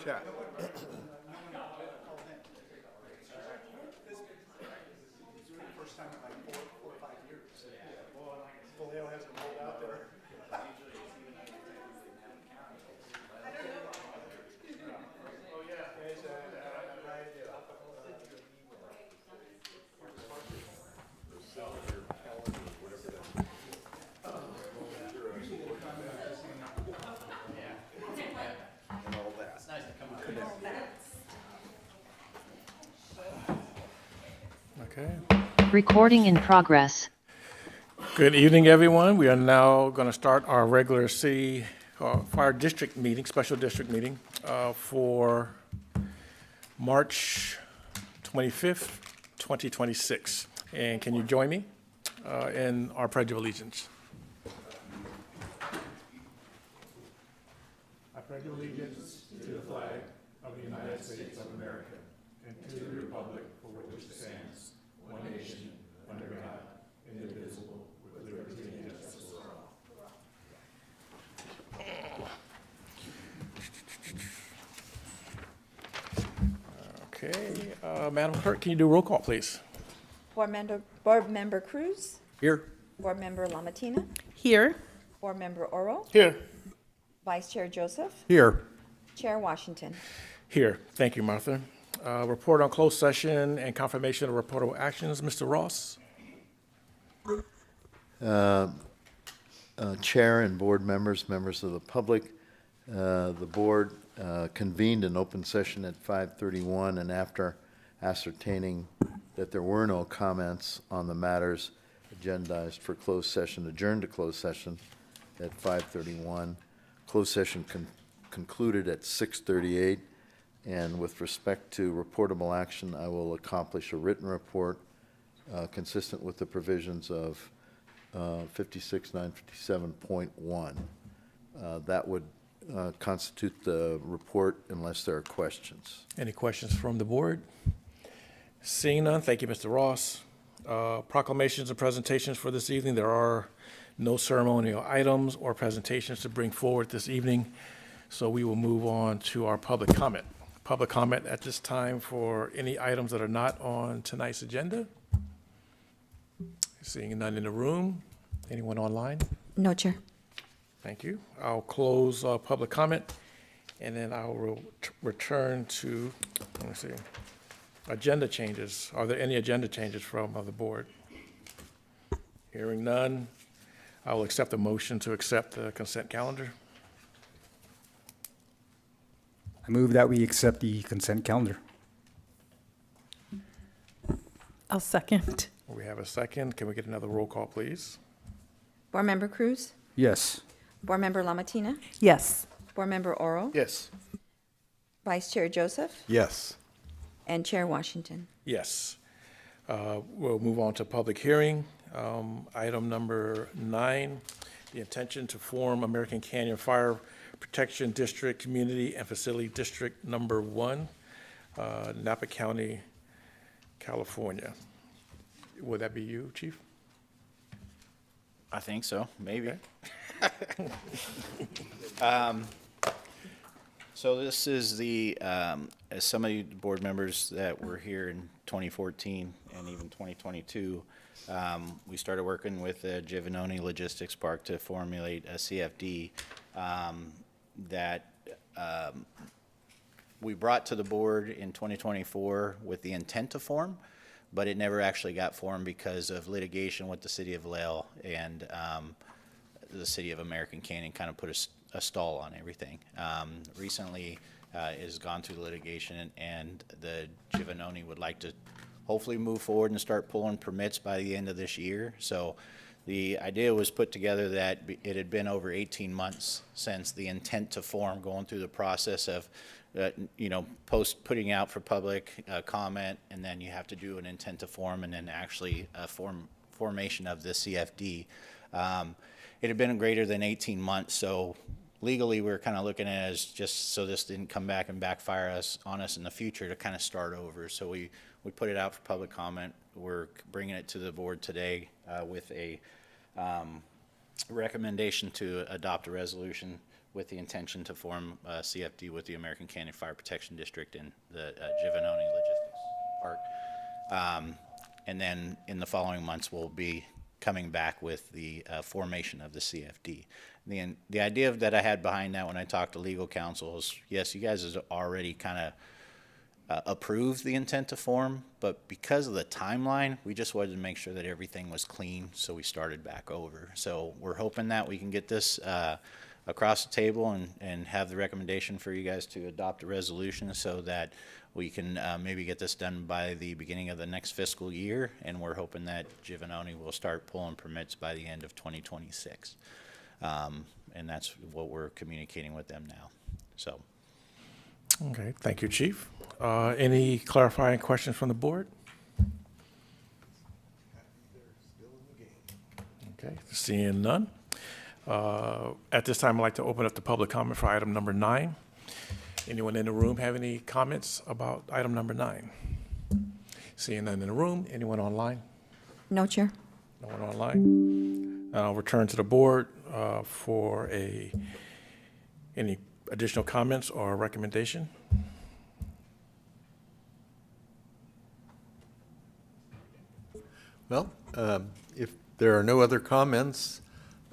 Yeah. First time in like 4 or 5 years. Vallejo hasn't rolled out there. Oh yeah, there's right And all that. It's nice to come up. Okay. Recording in progress. Good evening, everyone. We are now going to start our regular city fire district meeting, special district meeting for March 25th, 2026. And can you join me in our Pledge of Allegiance? I pledge allegiance to the flag of the United States of America and to the republic for which it stands, one nation, under God, indivisible, with liberty and justice for all. Okay, Madam Clerk, can you do a roll call, please? Board Member Cruz, Here. Board Member Lamatina, Here. Board Member Oro, Here. Vice Chair Joseph, Here. Chair Washington. Here. Thank you, Martha. Report on closed session and confirmation of reportable actions. Mr. Ross? Chair and board members, members of the public, the board convened an open session at 5:31, and after ascertaining that there were no comments on the matters agendized for closed session, adjourned to closed session at 5:31. Closed session concluded at 6:38, and with respect to reportable action, I will accomplish a written report consistent with the provisions of 56.957.1. That would constitute the report unless there are questions. Any questions from the board? Seeing none, thank you, Mr. Ross. Proclamations and presentations for this evening. There are no ceremonial items or presentations to bring forward this evening, so we will move on to our public comment. Public comment at this time for any items that are not on tonight's agenda. Seeing none in the room. Anyone online? No, Chair. Thank you. I'll close public comment, and then I will return to, let me see, agenda changes. Are there any agenda changes from the board? Hearing none, I will accept the motion to accept the consent calendar. I move that we accept the consent calendar. I'll second. We have a second. Can we get another roll call, please? Board Member Cruz, Yes. Board Member Lamatina, Yes. Board Member Oro, Yes. Vice Chair Joseph, Yes. and Chair Washington. Yes. We'll move on to public hearing. Item number 9, the intention to form American Canyon Fire Protection District Community and Facility District Number 1, Napa County, California. Would that be you, Chief? I think so, maybe. Okay. So this is the, as some of you board members that were here in 2014 and even 2022, we started working with the Giovannoni Logistics Park to formulate a CFD that we brought to the board in 2024 with the intent to form, but it never actually got formed because of litigation with the city of Vallejo, and the city of American Canyon kind of put a stall on everything. Recently, it has gone through litigation, and the Giovannoni would like to hopefully move forward and start pulling permits by the end of this year. So the idea was put together that it had been over 18 months since the intent to form, going through the process of putting out for public comment, and then you have to do an intent to form, and then actually formation of the CFD. It had been greater than 18 months, so legally we were kind of looking at it as just so this didn't come back and backfire on us in the future to kind of start over. So we put it out for public comment. We're bringing it to the board today with a recommendation to adopt a resolution with the intention to form a CFD with the American Canyon Fire Protection District and the Giovanoni Logistics Park. And then in the following months, we'll be coming back with the formation of the CFD. The idea that I had behind that when I talked to legal counsel is, yes, you guys have already kind of approved the intent to form, but because of the timeline, we just wanted to make sure that everything was clean, so we started back over. So we're hoping that we can get this across the table and have the recommendation for you guys to adopt a resolution so that we can maybe get this done by the beginning of the next fiscal year, and we're hoping that Giovanoni will start pulling permits by the end of 2026. And that's what we're communicating with them now. So. Okay, thank you, Chief. Any clarifying questions from the board? Okay, seeing none. At this time, I'd like to open up the public comment for item number 9. Anyone in the room have any comments about item number 9? Seeing none in the room. Anyone online? No, Chair. No one online? I'll return to the board for any additional comments or recommendation. Well, if there are no other comments,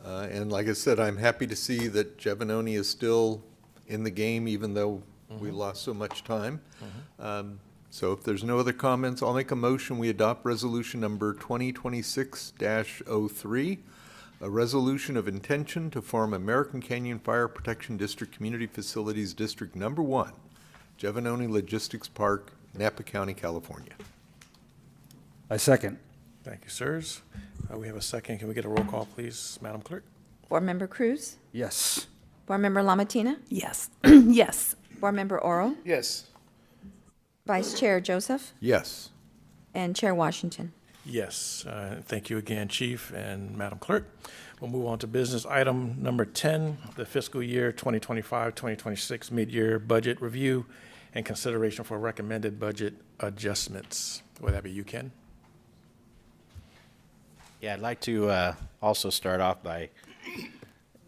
and like I said, I'm happy to see that Giovanoni is still in the game, even though we lost so much time. So if there's no other comments, I'll make a motion. We adopt resolution number 2026-03, a resolution of intention to form American Canyon Fire Protection District Community Facilities District Number 1, Giovanoni Logistics Park, Napa County, California. I second. Thank you, sirs. We have a second. Can we get a roll call, please, Madam Clerk? Board Member Cruz? Yes. Board Member Lamatina? Yes. Yes. Board Member Oro? Yes. Vice Chair Joseph? Yes. And Chair Washington. Yes. Thank you again, Chief and Madam Clerk. We'll move on to business item number 10, the fiscal year 2025-2026 mid-year budget review and consideration for recommended budget adjustments. Would that be you, Ken? Yeah, I'd like to also start off by,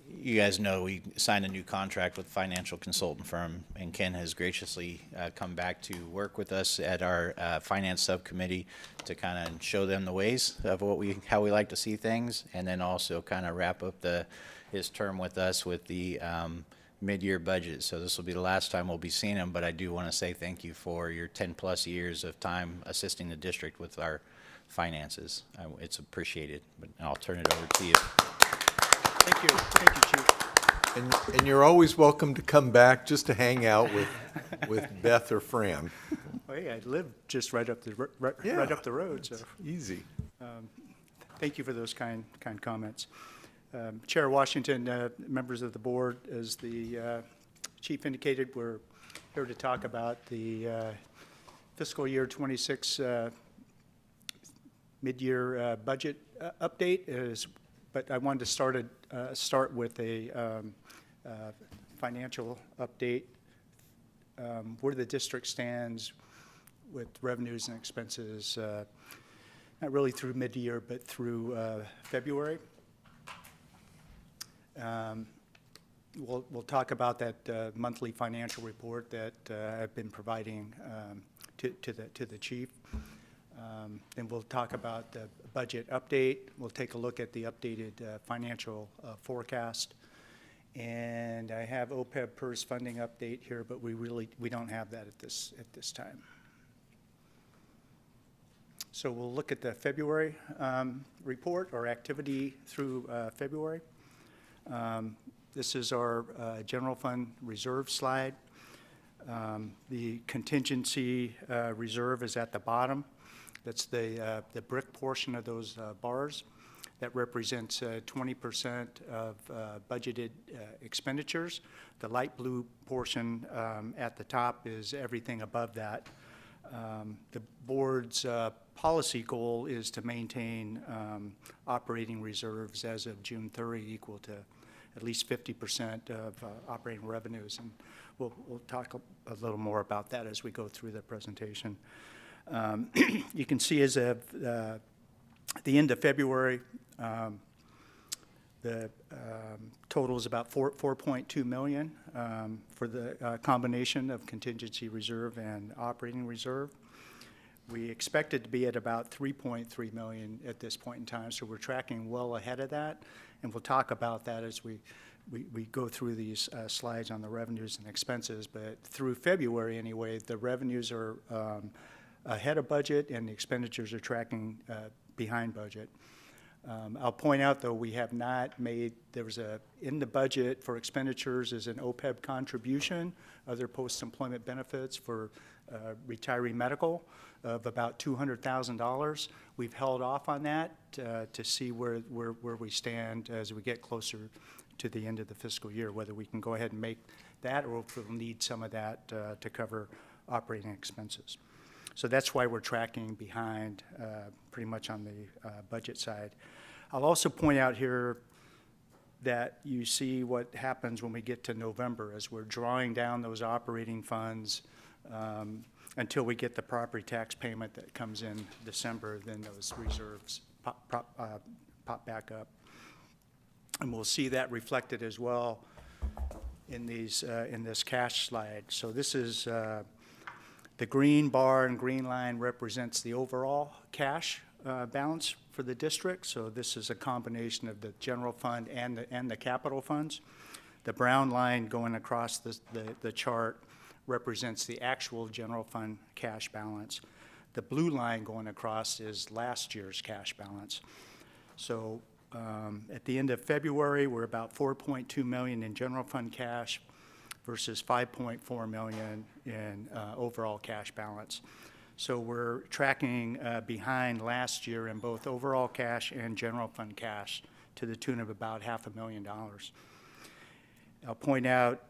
you guys know we signed a new contract with a financial consultant firm, and Ken has graciously come back to work with us at our finance subcommittee to kind of show them the ways of how we like to see things, and then also kind of wrap up his term with us with the mid-year budget. So this will be the last time we'll be seeing him, but I do want to say thank you for your 10+ years of time assisting the district with our finances. It's appreciated, but I'll turn it over to you. Thank you. Thank you, Chief. And you're always welcome to come back just to hang out with Beth or Fran. Well, hey, I live just right up the road, so Easy. thank you for those kind comments. Chair Washington, members of the board, as the chief indicated, we're here to talk about the fiscal year 26 mid-year budget update. But I wanted to start with a financial update, where the district stands with revenues and expenses, not really through mid-year, but through February. We'll talk about that monthly financial report that I've been providing to the chief. Then we'll talk about the budget update. We'll take a look at the updated financial forecast. And I have OPEB PERS funding update here, but we don't have that at this time. So we'll look at the February report, or activity through February. This is our general fund reserve slide. The contingency reserve is at the bottom. That's the brick portion of those bars. That represents 20% of budgeted expenditures. The light blue portion at the top is everything above that. The board's policy goal is to maintain operating reserves as of June 30 equal to at least 50% of operating revenues. And we'll talk a little more about that as we go through the presentation. You can see as of the end of February, The total is about 4.2 million for the combination of contingency reserve and operating reserve. We expected to be at about 3.3 million at this point in time, so we're tracking well ahead of that, and we'll talk about that as we go through these slides on the revenues and expenses. But through February anyway, the revenues are ahead of budget and the expenditures are tracking behind budget. I'll point out, though, we have not made, there was in the budget for expenditures is an OPEB contribution, other post-employment benefits for retiree medical of about $200,000. We've held off on that to see where we stand as we get closer to the end of the fiscal year, whether we can go ahead and make that or if we'll need some of that to cover operating expenses. So that's why we're tracking behind pretty much on the budget side. I'll also point out here that you see what happens when we get to November as we're drawing down those operating funds until we get the property tax payment that comes in December, then those reserves pop back up. And we'll see that reflected as well in these in this cash slide. So this is the green bar and green line represents the overall cash balance for the district. So this is a combination of the general fund and the capital funds. The brown line going across the chart represents the actual general fund cash balance. The blue line going across is last year's cash balance. So at the end of February, we're about 4.2 million in general fund cash versus 5.4 million in overall cash balance. So we're tracking behind last year in both overall cash and general fund cash to the tune of about $500,000. I'll point out,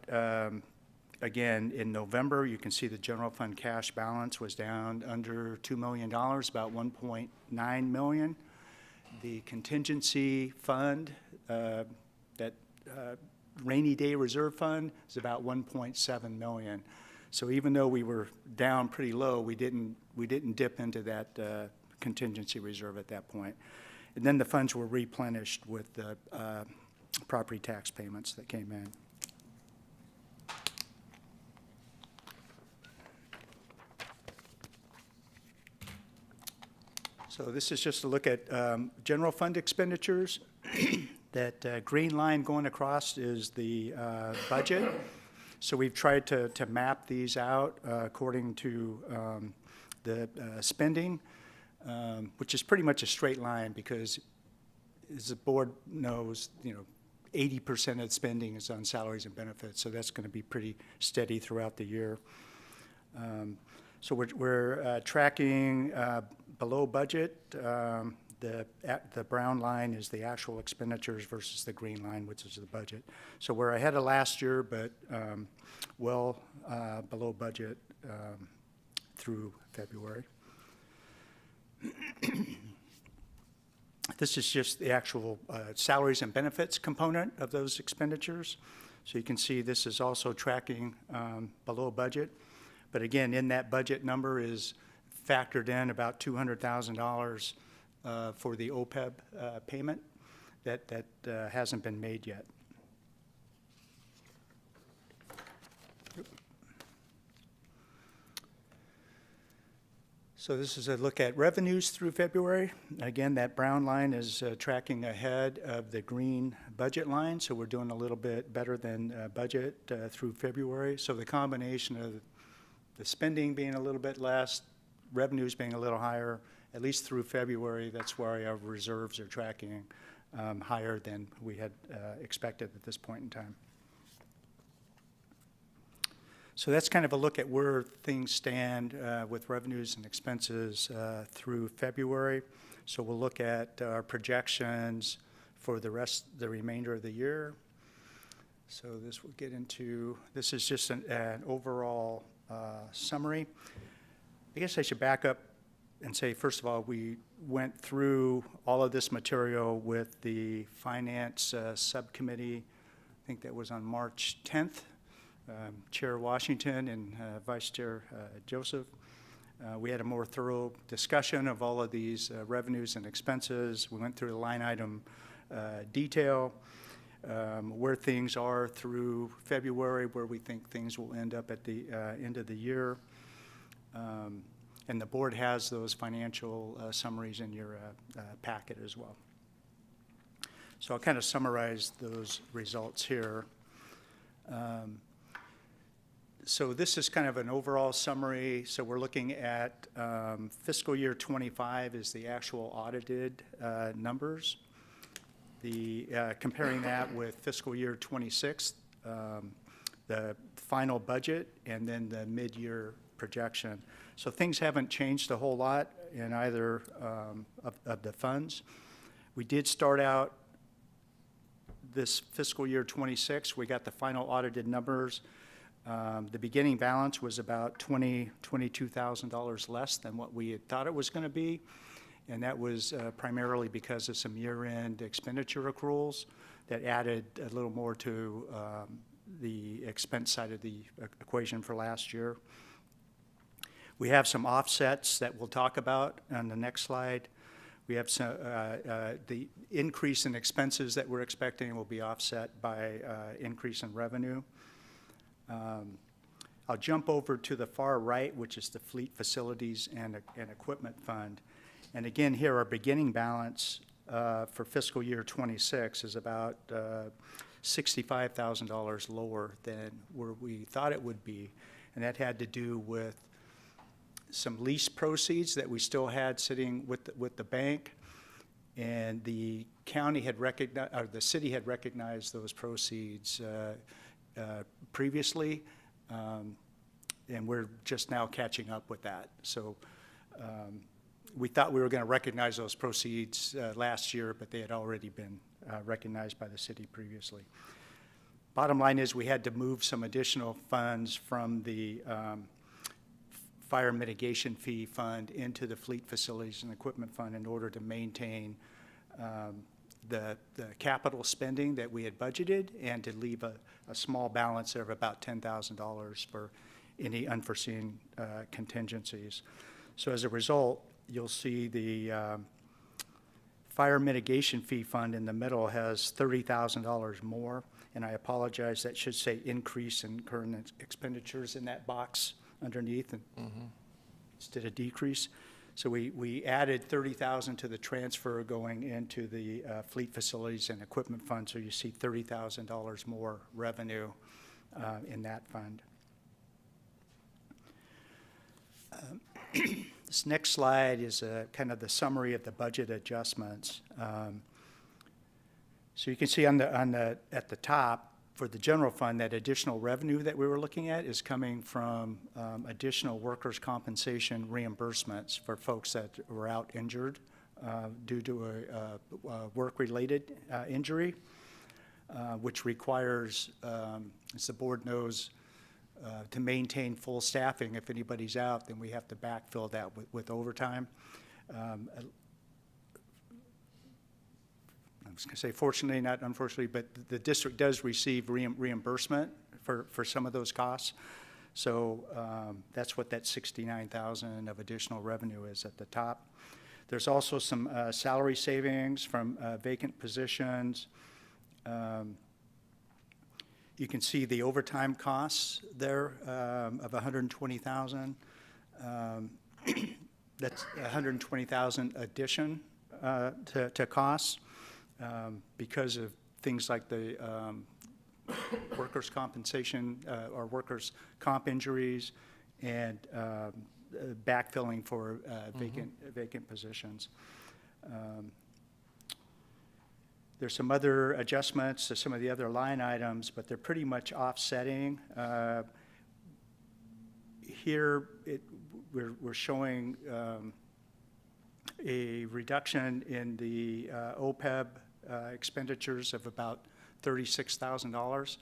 again, in November, you can see the general fund cash balance was down under $2 million, about 1.9 million. The contingency fund, that rainy day reserve fund, is about 1.7 million. So even though we were down pretty low, we didn't dip into that contingency reserve at that point. And then the funds were replenished with the property tax payments that came in. So this is just a look at general fund expenditures. That green line going across is the budget. So we've tried to map these out according to the spending, which is pretty much a straight line because, as the board knows, 80% of spending is on salaries and benefits, so that's going to be pretty steady throughout the year. So we're tracking below budget. The brown line is the actual expenditures versus the green line, which is the budget. So we're ahead of last year, but well below budget through February. This is just the actual salaries and benefits component of those expenditures. So you can see this is also tracking below budget. But again, in that budget number is factored in about $200,000 for the OPEB payment that hasn't been made yet. So this is a look at revenues through February. Again, that brown line is tracking ahead of the green budget line, so we're doing a little bit better than budget through February. So the combination of the spending being a little bit less, revenues being a little higher, at least through February, that's why our reserves are tracking higher than we had expected at this point in time. So that's kind of a look at where things stand with revenues and expenses through February. So we'll look at our projections for the remainder of the year. So this will get into, this is just an overall summary. I guess I should back up and say, first of all, we went through all of this material with the Finance Subcommittee. I think that was on March 10th. Chair Washington and Vice Chair Joseph. We had a more thorough discussion of all of these revenues and expenses. We went through the line item detail, where things are through February, where we think things will end up at the end of the year. And the board has those financial summaries in your packet as well. So I'll kind of summarize those results here. So this is kind of an overall summary. So we're looking at fiscal year 25 is the actual audited numbers. Comparing that with fiscal year 26, the final budget, and then the mid-year projection. So things haven't changed a whole lot in either of the funds. We did start out this fiscal year 26. We got the final audited numbers. The beginning balance was about $22,000 less than what we had thought it was going to be. And that was primarily because of some year-end expenditure accruals that added a little more to the expense side of the equation for last year. We have some offsets that we'll talk about on the next slide. We have some, the increase in expenses that we're expecting will be offset by increase in revenue. I'll jump over to the far right, which is the Fleet Facilities and Equipment Fund. And again, here our beginning balance for fiscal year 26 is about $65,000 lower than where we thought it would be. And that had to do with some lease proceeds that we still had sitting with the bank. And the county had recognized, or the city had recognized those proceeds previously. And we're just now catching up with that. So we thought we were going to recognize those proceeds last year, but they had already been recognized by the city previously. Bottom line is we had to move some additional funds from the Fire Mitigation Fee Fund into the Fleet Facilities and Equipment Fund in order to maintain the capital spending that we had budgeted and to leave a small balance there of about $10,000 for any unforeseen contingencies. So as a result, you'll see the Fire Mitigation Fee Fund in the middle has $30,000 more, and I apologize, that should say increase in current expenditures in that box underneath and instead of decrease. So we added $30,000 to the transfer going into the Fleet Facilities and Equipment Fund, so you see $30,000 more revenue in that fund. This next slide is kind of the summary of the budget adjustments. So you can see at the top for the general fund, that additional revenue that we were looking at is coming from additional workers' compensation reimbursements for folks that were out injured due to a work-related injury, which requires, as the board knows, to maintain full staffing. If anybody's out, then we have to backfill that with overtime. I was going to say fortunately, not unfortunately, but the district does receive reimbursement for some of those costs. So that's what that $69,000 of additional revenue is at the top. There's also some salary savings from vacant positions. You can see the overtime costs there of $120,000. That's $120,000 addition to costs because of things like the workers' compensation or workers' comp injuries and backfilling for vacant positions. There's some other adjustments to some of the other line items, but they're pretty much offsetting. Here, we're showing a reduction in the OPEB expenditures of about $36,000.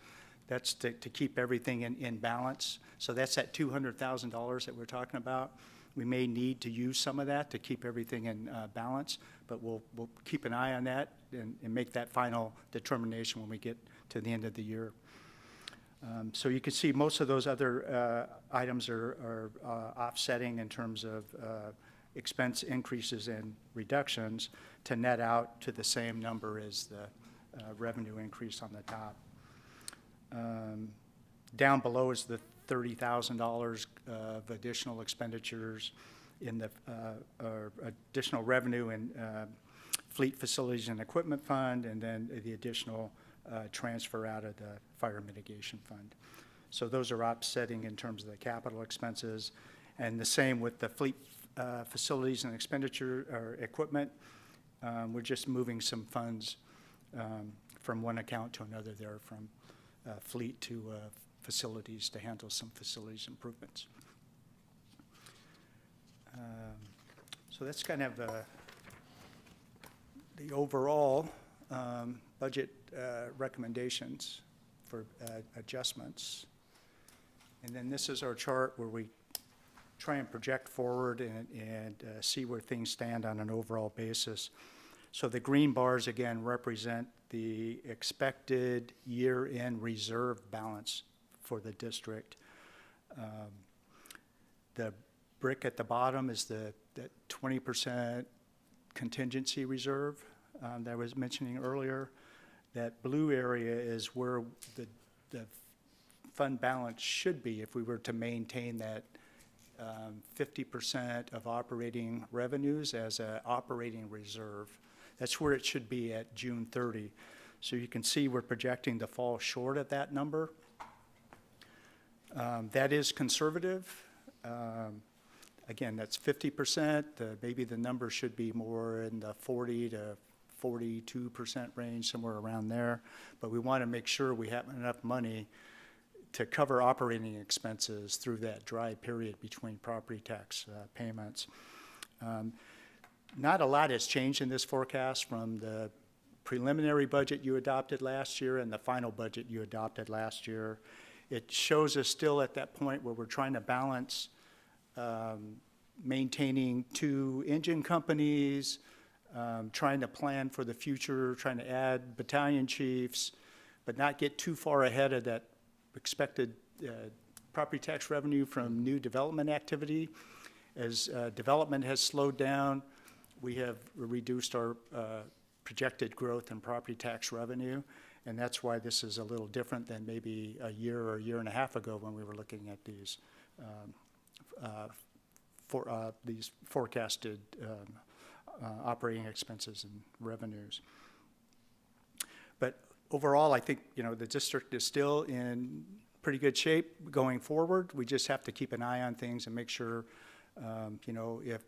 That's to keep everything in balance. So that's that $200,000 that we're talking about. We may need to use some of that to keep everything in balance, but we'll keep an eye on that and make that final determination when we get to the end of the year. So you can see most of those other items are offsetting in terms of expense increases and reductions to net out to the same number as the revenue increase on the top. Down below is the $30,000 of additional expenditures in the, or additional revenue in Fleet Facilities and Equipment Fund, and then the additional transfer out of the Fire Mitigation Fund. So those are offsetting in terms of the capital expenses, and the same with the Fleet Facilities and Expenditure, or Equipment. We're just moving some funds from one account to another there, from Fleet to Facilities, to handle some facilities improvements. So that's kind of the overall budget recommendations for adjustments. And then this is our chart where we try and project forward and see where things stand on an overall basis. So the green bars, again, represent the expected year-end reserve balance for the district. The brick at the bottom is that 20% contingency reserve that I was mentioning earlier. That blue area is where the fund balance should be if we were to maintain that 50% of operating revenues as an operating reserve. That's where it should be at June 30. So you can see we're projecting to fall short of that number. That is conservative. Again, that's 50%. Maybe the number should be more in the 40 to 42% range, somewhere around there. But we want to make sure we have enough money to cover operating expenses through that dry period between property tax payments. Not a lot has changed in this forecast from the preliminary budget you adopted last year and the final budget you adopted last year. It shows us still at that point where we're trying to balance maintaining 2 engine companies, trying to plan for the future, trying to add battalion chiefs, but not get too far ahead of that expected property tax revenue from new development activity. As development has slowed down, we have reduced our projected growth in property tax revenue, and that's why this is a little different than maybe a year or a year and a half ago when we were looking at these these forecasted operating expenses and revenues. But overall, I think, you know, the district is still in pretty good shape going forward. We just have to keep an eye on things and make sure, you know, if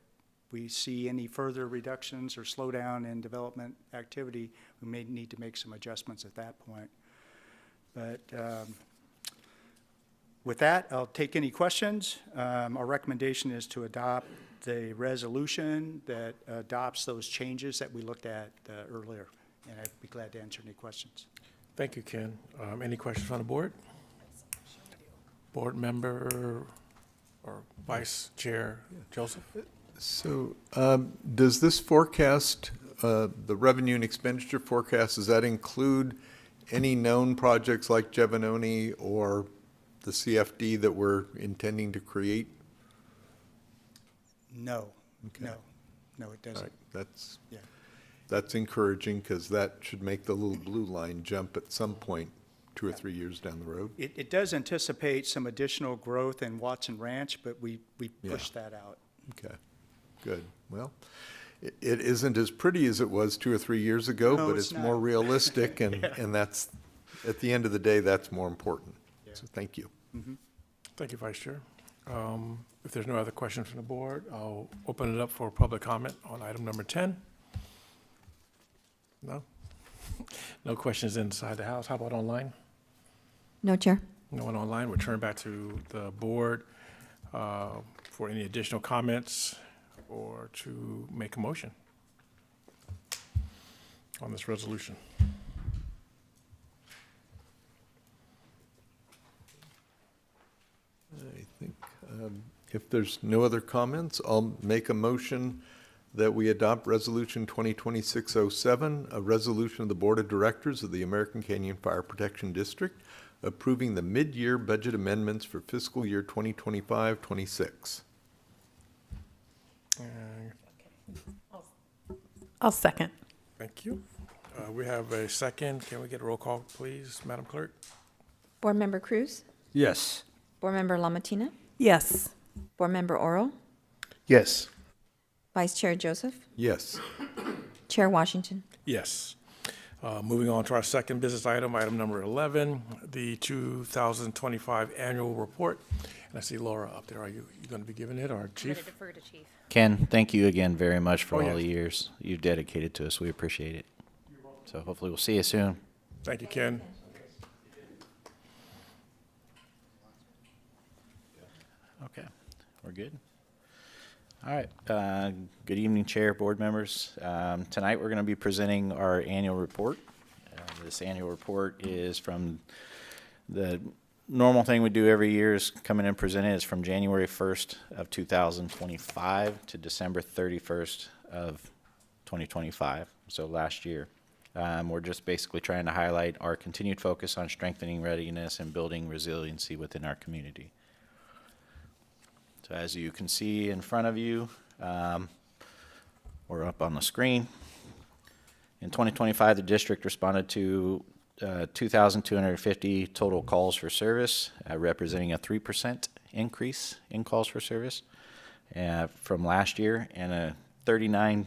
we see any further reductions or slowdown in development activity, we may need to make some adjustments at that point. But with that, I'll take any questions. Our recommendation is to adopt the resolution that adopts those changes that we looked at earlier, and I'd be glad to answer any questions. Thank you, Ken. Any questions from the board? Board member or Vice Chair Joseph? So does this forecast, the revenue and expenditure forecast, does that include any known projects like Giovannoni or the CFD that we're intending to create? No, Okay. no, it All doesn't. right, Yeah. that's encouraging, because that should make the little blue line jump at some point 2 or 3 years down the road. It does anticipate some additional growth in Watson Ranch, but we pushed that out. Okay, good. Well, it isn't as pretty as it was 2 or 3 years ago, No, but it's it's more not. realistic, and that's, at the end of the day, that's more important. Yeah. So thank you. Thank you, Vice Chair. If there's no other questions from the board, I'll open it up for public comment on item number 10. No? No questions inside the House. How about online? No, Chair. No one online. We'll turn back to the board for any additional comments or to make a motion on this resolution. I think if there's no other comments, I'll make a motion that we adopt Resolution 2026-07, a resolution of the Board of Directors of the American Canyon Fire Protection District approving the mid-year budget amendments for fiscal year 2025-26. I'll second. Thank you. We have a second. Can we get a roll call, please, Madam Clerk? Board Member Cruz? Yes. Board Member Lamatina? Yes. Board Member Oro? Yes. Vice Chair Joseph? Yes. Chair Washington? Yes. Moving on to our second business item, item number 11, the 2025 annual report. And I see Laura up there. Are you going to be giving it, or Chief? Ken, thank you again very much for Oh, all yes. the years you've dedicated to us. We appreciate it. So hopefully we'll see you soon. Thank you, Ken. Okay, we're good. All right. Good evening, Chair, board members. Tonight we're going to be presenting our annual report. This annual report is from the normal thing we do every year is come in and present it. It's from January 1st of 2025 to December 31st of 2025, so last year. We're just basically trying to highlight our continued focus on strengthening readiness and building resiliency within our community. So as you can see in front of you, or up on the screen, in 2025, the district responded to 2,250 total calls for service, representing a 3% increase in calls for service from last year and a 39%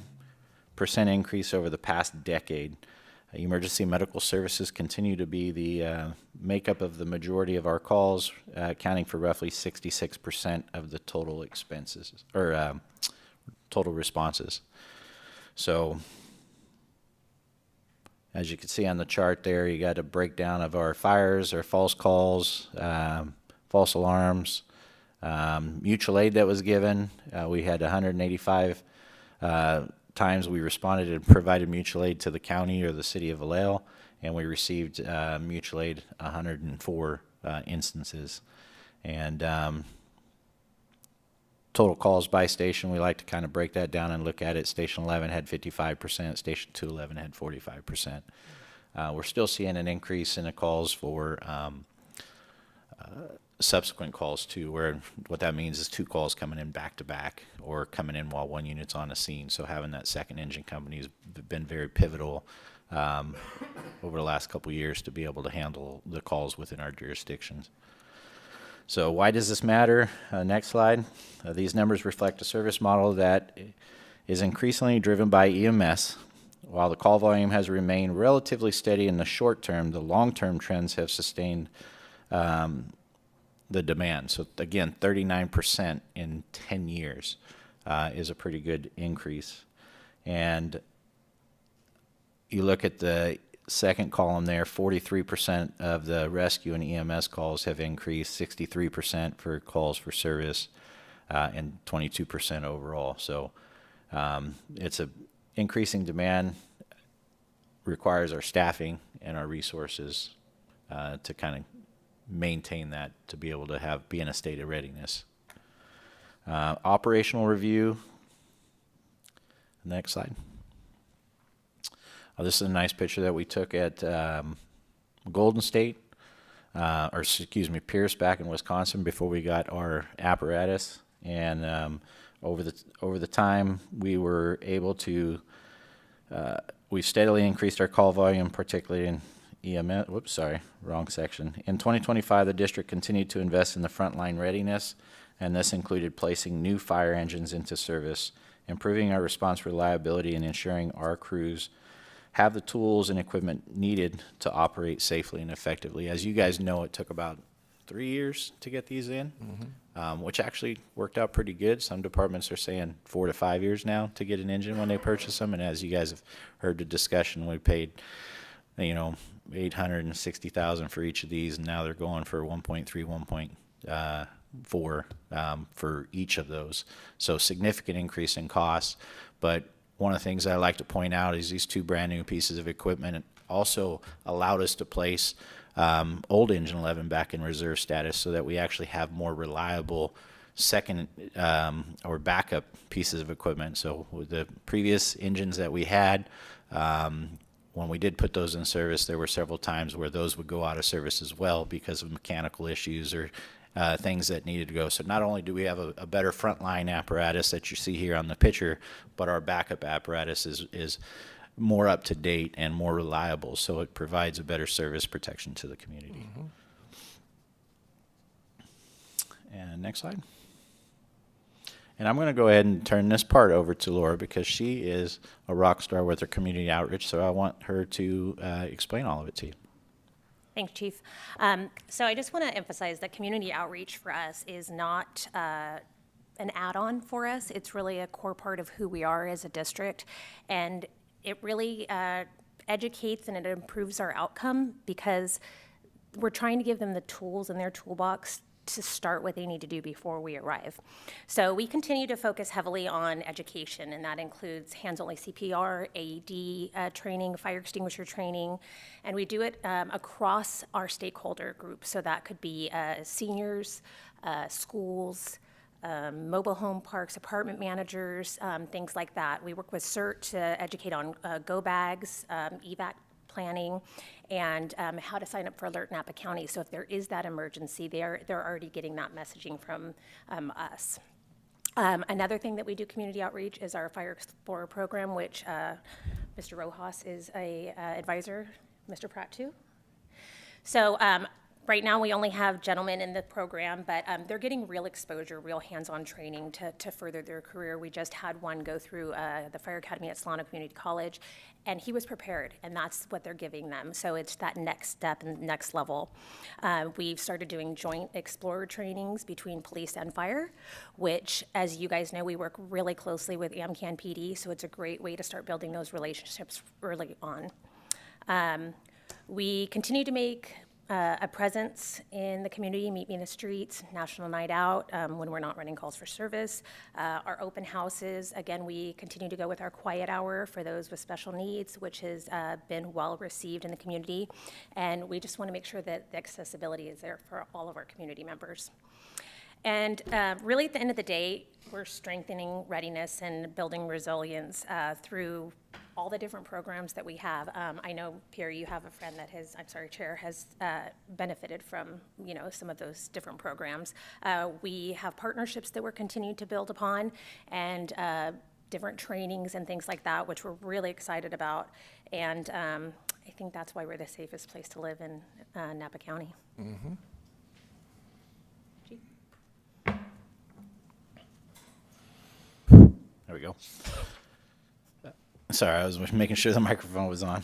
increase over the past decade. Emergency medical services continue to be the makeup of the majority of our calls, accounting for roughly 66% of the total expenses or total responses. So, as you can see on the chart there, you got a breakdown of our fires, our false calls, false alarms, mutual aid that was given. We had 185 times we responded and provided mutual aid to the county or the city of Vallejo, and we received mutual aid 104 instances. And total calls by station, we like to kind of break that down and look at it. Station 11 had 55%, Station 211 had 45%. We're still seeing an increase in the calls for subsequent calls too, where what that means is two calls coming in back to back or coming in while one unit's on a scene. So having that second engine company has been very pivotal over the last couple of years to be able to handle the calls within our jurisdictions. So why does this matter? Next slide. These numbers reflect a service model that is increasingly driven by EMS. While the call volume has remained relatively steady in the short term, the long-term trends have sustained the demand. So again, 39% in 10 years is a pretty good increase. And you look at the second column there, 43% of the rescue and EMS calls have increased, 63% for calls for service, and 22% overall. So it's a increasing demand, requires our staffing and our resources to kind of maintain that, to be able to be in a state of readiness. Operational review. Next slide. This is a nice picture that we took at Golden State, or excuse me, Pierce back in Wisconsin before we got our apparatus. And over the time, we were able to, we steadily increased our call volume, particularly in EMS. Whoops, sorry, wrong section. In 2025, the district continued to invest in the frontline readiness, and this included placing new fire engines into service, improving our response reliability, and ensuring our crews have the tools and equipment needed to operate safely and effectively. As you guys know, it took about 3 years to get these in, which actually worked out pretty good. Some departments are saying 4 to 5 years now to get an engine when they purchase them. And as you guys have heard the discussion, we paid, $860,000 for each of these, and now they're going for 1.3, 1.4 for each of those. So significant increase in costs, but one of the things I like to point out is these two brand new pieces of equipment also allowed us to place old Engine 11 back in reserve status so that we actually have more reliable second or backup pieces of equipment. So with the previous engines that we had, when we did put those in service, there were several times where those would go out of service as well because of mechanical issues or things that needed to go. So not only do we have a better frontline apparatus that you see here on the picture, but our backup apparatus is more up to date and more reliable, so it provides a better service protection to the community. And next slide. And I'm going to go ahead and turn this part over to Laura because she is a rock star with her community outreach, so I want her to explain all of it to you. Thanks, Chief. So I just want to emphasize that community outreach for us is not an add-on for us. It's really a core part of who we are as a district, and it really educates and it improves our outcome because we're trying to give them the tools in their toolbox to start what they need to do before we arrive. So we continue to focus heavily on education, and that includes hands-only CPR, AED training, fire extinguisher training, and we do it across our stakeholder group. So that could be seniors, schools, mobile home parks, apartment managers, things like that. We work with CERT to educate on go bags, evac planning, and how to sign up for Alert Napa County. So if there is that emergency, they're already getting that messaging from us. Another thing that we do community outreach is our Fire Explorer program, which Mr. Rojas is a advisor, Mr. Pratt too. So right now we only have gentlemen in the program, but they're getting real exposure, real hands-on training to further their career. We just had one go through the Fire Academy at Solano Community College, and he was prepared, and that's what they're giving them. So it's that next step and next level. We've started doing joint explorer trainings between police and fire, which, as you guys know, we work really closely with AMCAN PD, so it's a great way to start building those relationships early on. We continue to make a presence in the community, Meet Me in the Streets, National Night Out, when we're not running calls for service. Our open houses, again, we continue to go with our quiet hour for those with special needs, which has been well received in the community. And we just want to make sure that the accessibility is there for all of our community members. And really, at the end of the day, we're strengthening readiness and building resilience through all the different programs that we have. I know, Pierre, you have a friend that has, Chair, has benefited from, some of those different programs. We have partnerships that we're continuing to build upon, and different trainings and things like that, which we're really excited about. And I think that's why we're the safest place to live in Napa County. Mm-hmm. There we go. Sorry, I was making sure the microphone was on.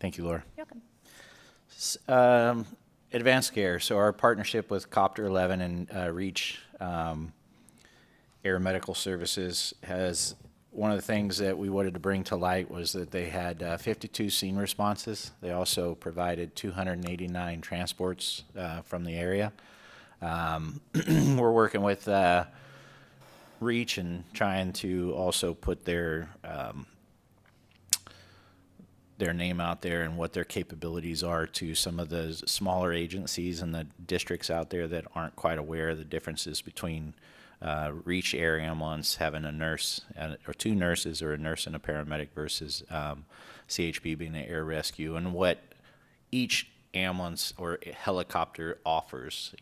Thank you, Laura. You're welcome. Advanced care. So our partnership with Copter 11 and REACH Air Medical Services has, one of the things that we wanted to bring to light was that they had 52 scene responses. They also provided 289 transports from the area. We're working with REACH and trying to also put their name out there and what their capabilities are to some of the smaller agencies and the districts out there that aren't quite aware of the differences between REACH Air Ambulance having a nurse or two nurses or a nurse and a paramedic versus CHP being an air rescue, and what each ambulance or helicopter offers.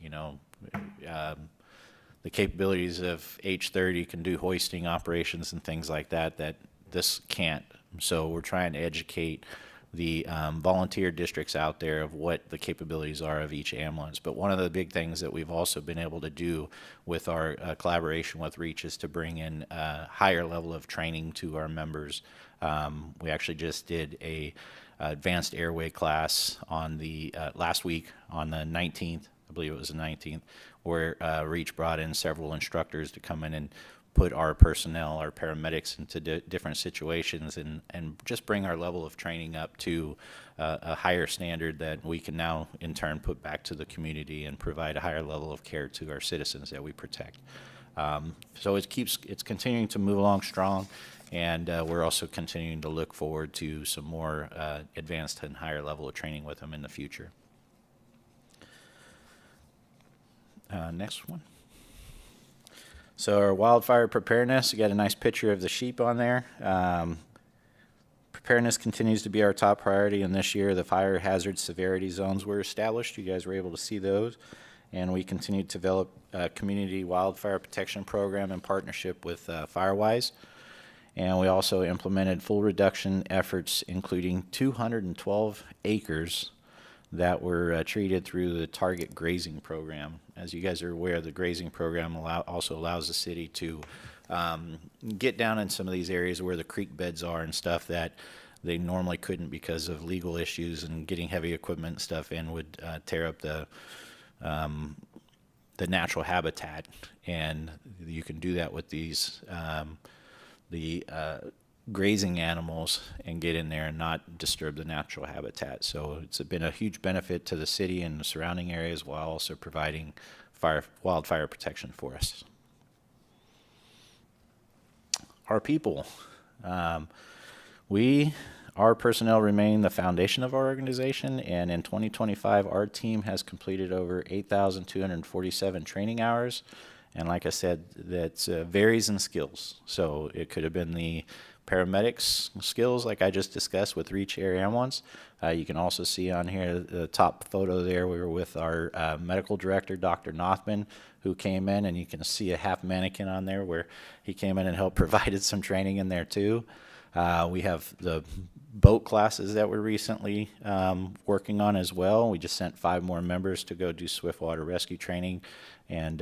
The capabilities of H-30 can do hoisting operations and things like that this can't. So we're trying to educate the volunteer districts out there of what the capabilities are of each ambulance. But one of the big things that we've also been able to do with our collaboration with REACH is to bring in a higher level of training to our members. We actually just did a advanced airway class on the last week on the 19th. I believe it was the 19th, where REACH brought in several instructors to come in and put our personnel, our paramedics, into different situations and just bring our level of training up to a higher standard that we can now in turn put back to the community and provide a higher level of care to our citizens that we protect. So it's continuing to move along strong, and we're also continuing to look forward to some more advanced and higher level of training with them in the future. Next one. So our wildfire preparedness, you got a nice picture of the sheep on there. Preparedness continues to be our top priority, and this year the fire hazard severity zones were established. You guys were able to see those. And we continue to develop a community wildfire protection program in partnership with Firewise. And we also implemented full reduction efforts, including 212 acres that were treated through the Target Grazing Program. As you guys are aware, the grazing program also allows the city to get down in some of these areas where the creek beds are and stuff that they normally couldn't because of legal issues and getting heavy equipment and stuff in would tear up the natural habitat. And you can do that with these grazing animals and get in there and not disturb the natural habitat. So it's been a huge benefit to the city and the surrounding areas while also providing wildfire protection for us. Our people. Our personnel remain the foundation of our organization, and in 2025, our team has completed over 8,247 training hours. And like I said, that varies in skills. So it could have been the paramedics skills like I just discussed with Reach Air Ambulance. You can also see on here the top photo there, we were with our medical director, Dr. Nothman, who came in, and you can see a half mannequin on there where he came in and helped provided some training in there too. We have the boat classes that we're recently working on as well. We just sent 5 more members to go do swiftwater rescue training, and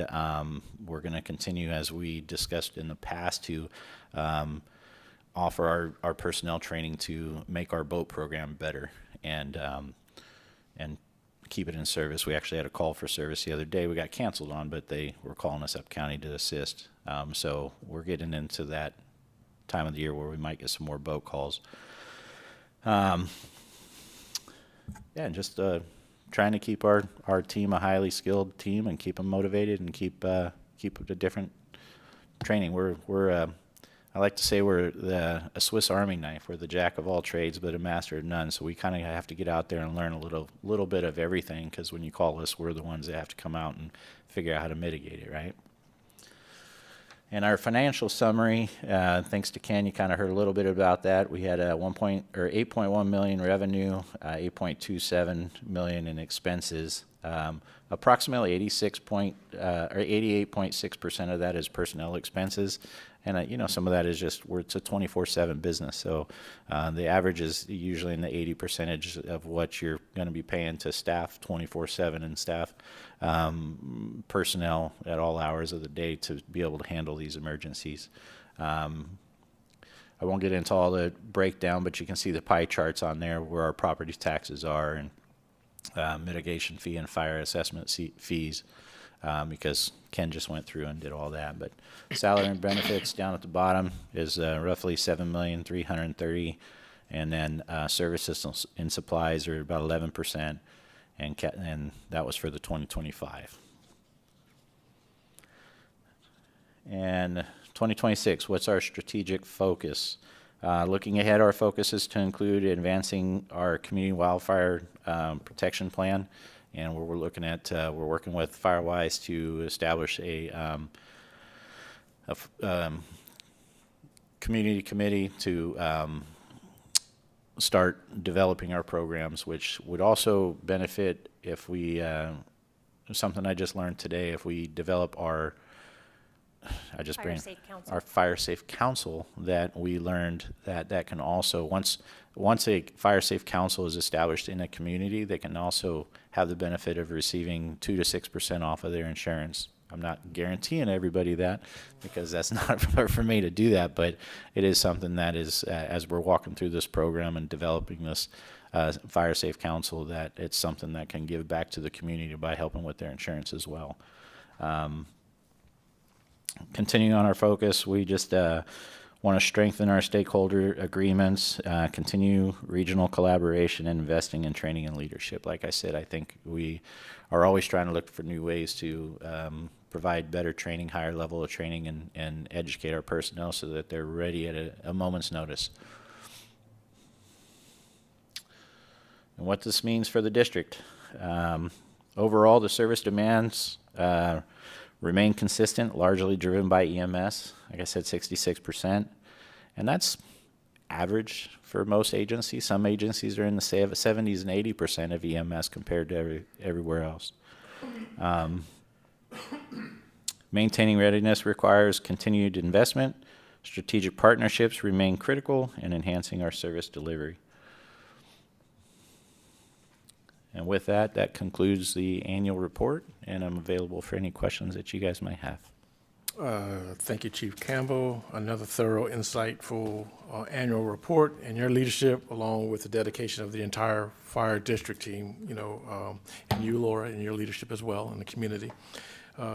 we're going to continue, as we discussed in the past, to offer our personnel training to make our boat program better and keep it in service. We actually had a call for service the other day. We got canceled on, but they were calling us up county to assist. So we're getting into that time of the year where we might get some more boat calls. And just trying to keep our team a highly skilled team and keep them motivated and keep the different training. I like to say we're a Swiss Army knife. We're the jack of all trades, but a master of none. So we kind of have to get out there and learn a little bit of everything, because when you call us, we're the ones that have to come out and figure out how to mitigate it, right? And our financial summary, thanks to Ken, you kind of heard a little bit about that. We had 8.1 million revenue, 8.27 million in expenses. Approximately 88.6% of that is personnel expenses, and some of that is just it's a 24/7 business. So the average is usually in the 80% of what you're going to be paying to staff 24/7 and staff personnel at all hours of the day to be able to handle these emergencies. I won't get into all the breakdown, but you can see the pie charts on there where our property taxes are and mitigation fee and fire assessment fees, because Ken just went through and did all that. But salary and benefits down at the bottom is roughly $7,330,000, and then services and supplies are about 11%, and that was for the 2025. And 2026, what's our strategic focus? Looking ahead, our focus is to include advancing our community wildfire protection plan, and we're looking at we're working with Firewise to establish a community committee to start developing our programs, which would also benefit if we something I just learned today, if we develop our our fire safe council, that we learned that can also, once a fire safe council is established in a community, they can also have the benefit of receiving 2 to 6% off of their insurance. I'm not guaranteeing everybody that, because that's not for me to do that, but it is something that is, as we're walking through this program and developing this fire safe council, that it's something that can give back to the community by helping with their insurance as well. Continuing on our focus, we just want to strengthen our stakeholder agreements, continue regional collaboration, and investing in training and leadership. Like I said, I think we are always trying to look for new ways to provide better training, higher level of training, and educate our personnel so that they're ready at a moment's notice. And what this means for the district. Overall, the service demands remain consistent, largely driven by EMS. Like I said, 66%. And that's average for most agencies. Some agencies are in the 70s and 80% of EMS compared to everywhere else. Maintaining readiness requires continued investment. Strategic partnerships remain critical in enhancing our service delivery. And with that, that concludes the annual report, and I'm available for any questions that you guys might have. Thank you, Chief Campbell. Another thorough, insightful annual report, and your leadership, along with the dedication of the entire fire district team, and you, Laura, and your leadership as well in the community,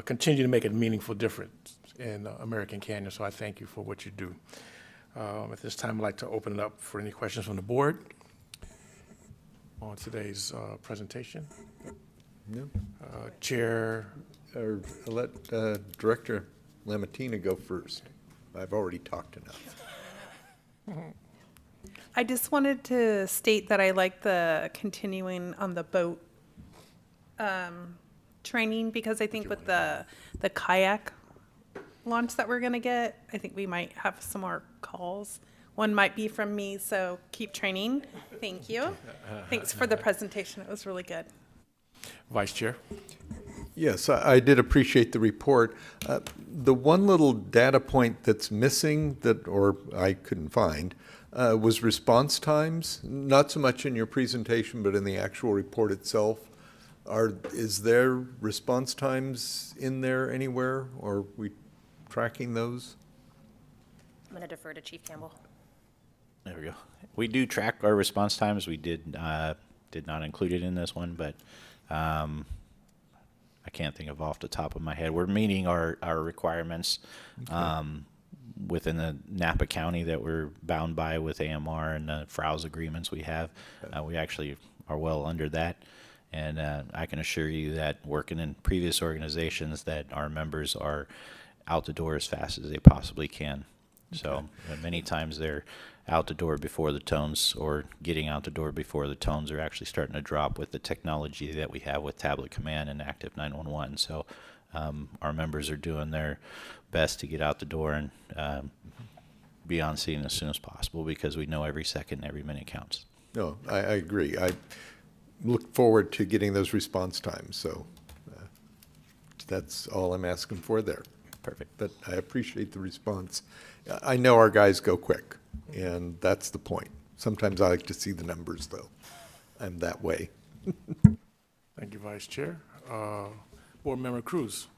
continue to make a meaningful difference in American Canyon. So I thank you for what you do. At this time, I'd like to open it up for any questions from the board on today's presentation. No? Chair. Or let Director Lamatina go first. I've already talked enough. I just wanted to state that I like the continuing on the boat training, because I think with the kayak launch that we're going to get, I think we might have some more calls. One might be from me, so keep training. Thank you. Thanks for the presentation. It was really good. Vice Chair. Yes, I did appreciate the report. The one little data point that's missing or I couldn't find, was response times. Not so much in your presentation, but in the actual report itself. Is there response times in there anywhere, or are we tracking those? I'm going to defer to Chief Campbell. There we go. We do track our response times. We did not include it in this one, but I can't think of off the top of my head. We're meeting our requirements within the Napa County that we're bound by with AMR and the FROWS agreements we have. We actually are well under that. And I can assure you that working in previous organizations that our members are out the door as fast as they possibly can. So many times they're out the door before the tones, or getting out the door before the tones are actually starting to drop with the technology that we have with Tablet Command and Active 911. So our members are doing their best to get out the door and be on scene as soon as possible, because we know every second, every minute counts. No, I agree. I look forward to getting those response times. So that's all I'm asking for there. Perfect. But I appreciate the response. I know our guys go quick, and that's the point. Sometimes I like to see the numbers, though. I'm that way. Thank you, Vice Chair. Board Member Cruz.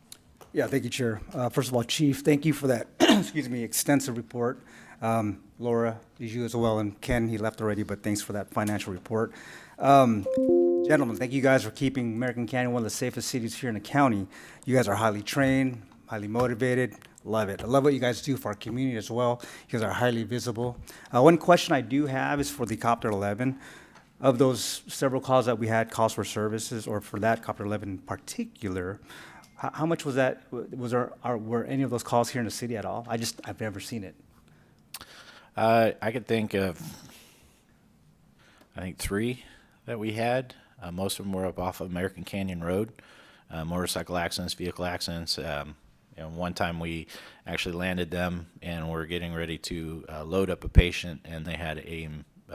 Yeah, thank you, Chair. First of all, Chief, thank you for that, excuse me, extensive report. Laura, you as well, and Ken, he left already, but thanks for that financial report. Gentlemen, thank you guys for keeping American Canyon one of the safest cities here in the county. You guys are highly trained, highly motivated. Love it. I love what you guys do for our community as well. You guys are highly visible. One question I do have is for the Copter 11. Of those several calls that we had, calls for services, or for that Copter 11 in particular, how much was that? Were any of those calls here in the city at all? I've never seen it. I could think of, 3 that we had. Most of them were up off of American Canyon Road. Motorcycle accidents, vehicle accidents. One time we actually landed them and were getting ready to load up a patient, and they had a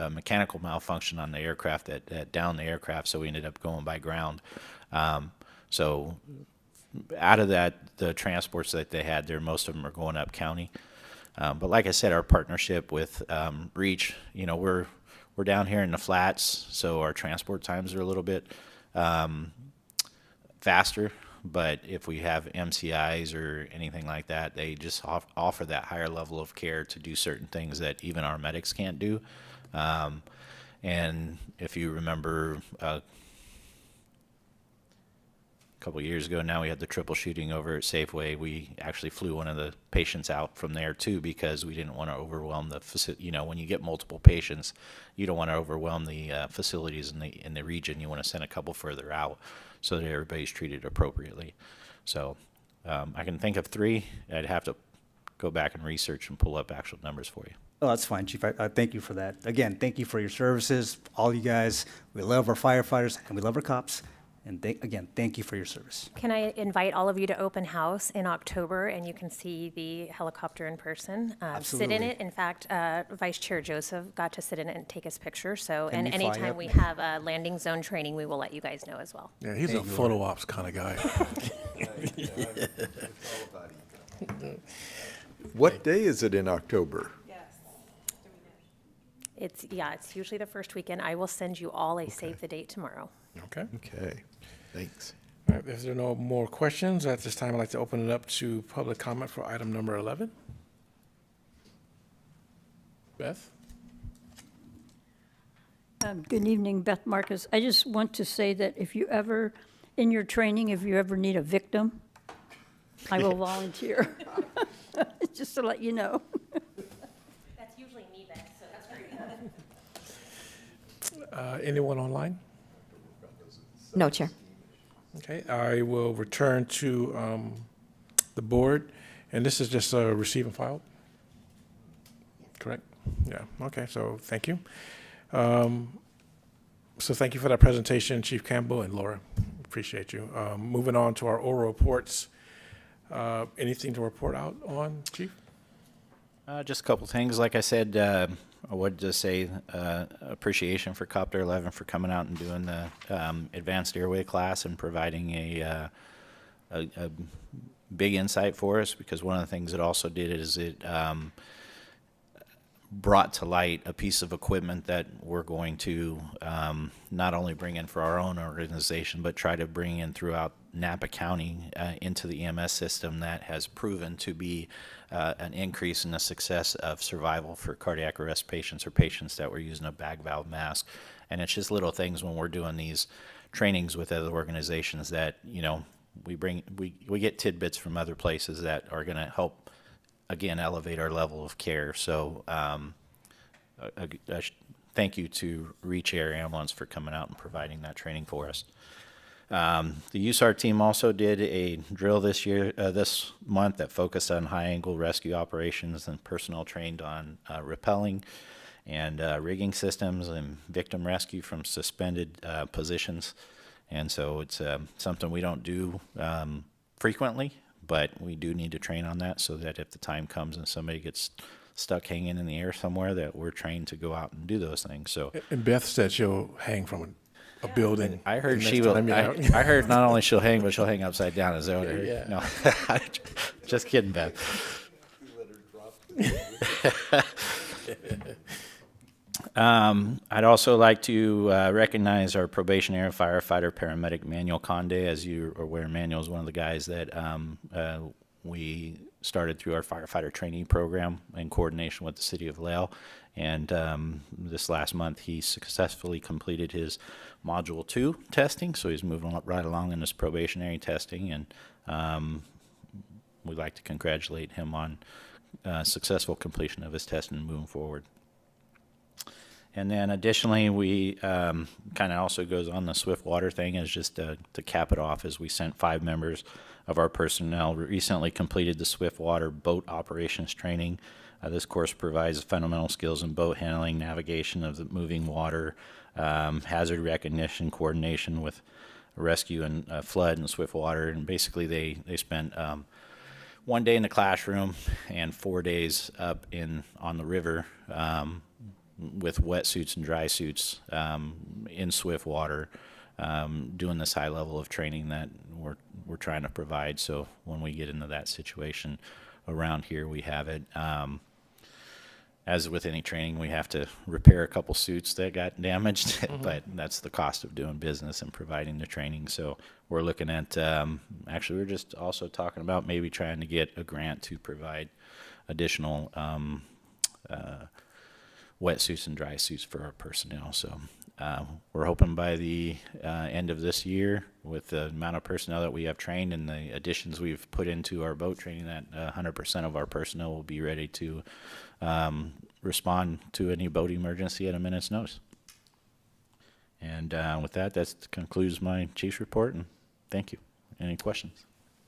mechanical malfunction on the aircraft that downed the aircraft, so we ended up going by ground. So out of that, the transports that they had there, most of them are going up county. But like I said, our partnership with Reach, we're down here in the flats, so our transport times are a little bit faster. But if we have MCIs or anything like that, they just offer that higher level of care to do certain things that even our medics can't do. And if you remember, a couple of years ago now, we had the triple shooting over at Safeway. We actually flew one of the patients out from there too, because we didn't want to overwhelm the facility. When you get multiple patients, you don't want to overwhelm the facilities in the region. You want to send a couple further out so that everybody's treated appropriately. So I can think of 3. I'd have to go back and research and pull up actual numbers for you. Oh, that's fine, Chief. I thank you for that. Again, thank you for your services, all you guys. We love our firefighters and we love our cops. And again, thank you for your service. Can I invite all of you to open house in October, and you can see the helicopter in person? Sit in Absolutely. it. In fact, Vice Chair Joseph got to sit in it and take his picture. So, Can and we fly anytime up? we have landing zone training, we will let you guys know as well. Yeah, he's a photo ops kind of guy. What day is it in October? It's usually the first weekend. I will send you all a save the date tomorrow. Okay. Okay, thanks. All right, if there are no more questions, at this time, I'd like to open it up to public comment for item number 11. Beth? Good evening, Beth Marcus. I just want to say that if you ever, in your training, if you ever need a victim, I will volunteer. Just to let you know. That's usually me, Beth, so that's great. Anyone online? No, Chair. Okay, I will return to the board, and this is just a receive and file? Correct? Yeah, okay, so thank you. So thank you for that presentation, Chief Campbell and Laura. Appreciate you. Moving on to our oral reports. Anything to report out on, Chief? Just a couple things. Like I said, I would just say appreciation for Copter 11 for coming out and doing the advanced airway class and providing a big insight for us, because one of the things it also did is it brought to light a piece of equipment that we're going to not only bring in for our own organization, but try to bring in throughout Napa County into the EMS system that has proven to be an increase in the success of survival for cardiac arrest patients or patients that were using a bag valve mask. And it's just little things when we're doing these trainings with other organizations that, you know, we get tidbits from other places that are going to help, again, elevate our level of care. So thank you to Reach Air Ambulance for coming out and providing that training for us. The USAR team also did a drill this month that focused on high-angle rescue operations and personnel trained on rappelling and rigging systems and victim rescue from suspended positions. And so it's something we don't do frequently, but we do need to train on that so that if the time comes and somebody gets stuck hanging in the air somewhere, that we're trained to go out and do those things. So And Beth said she'll hang from a building. I heard the she next will. time you're out. I heard not only she'll hang, but she'll hang upside down. Is that what I heard? Yeah. No, just kidding, Beth. I'd also like to recognize our probationary firefighter paramedic Manuel Conde. As you are aware, Manuel is one of the guys that we started through our firefighter training program in coordination with the city of Lael. And this last month, he successfully completed his Module 2 testing, so he's moving right along in his probationary testing, and we'd like to congratulate him on successful completion of his testing and moving forward. And then additionally, we kind of also goes on the Swift Water thing, is just to cap it off, as we sent 5 members of our personnel recently completed the Swift Water boat operations training. This course provides fundamental skills in boat handling, navigation of the moving water, hazard recognition, coordination with rescue and flood and swift water. And basically they spent 1 day in the classroom and 4 days up on the river with wetsuits and dry suits in swift water, doing this high level of training that we're trying to provide. So when we get into that situation around here, we have it. As with any training, we have to repair a couple suits that got damaged, but that's the cost of doing business and providing the training. So we're looking at, actually, we're just also talking about maybe trying to get a grant to provide additional wetsuits and dry suits for our personnel. So we're hoping by the end of this year, with the amount of personnel that we have trained and the additions we've put into our boat training, that 100% of our personnel will be ready to respond to any boat emergency at a minute's notice. And with that concludes my chief's report, and thank you. Any questions?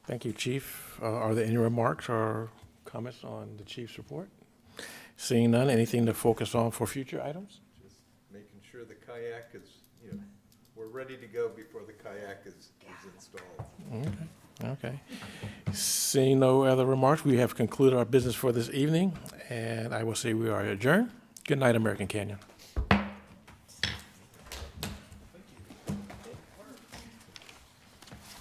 Thank you, Chief. Are there any remarks or comments on the Chief's report? Seeing none, anything to focus on for future items? Just making sure the kayak is, we're ready to go before the kayak is installed. Okay. Seeing no other remarks, we have concluded our business for this evening, and I will say we are adjourned. Good night, American Canyon.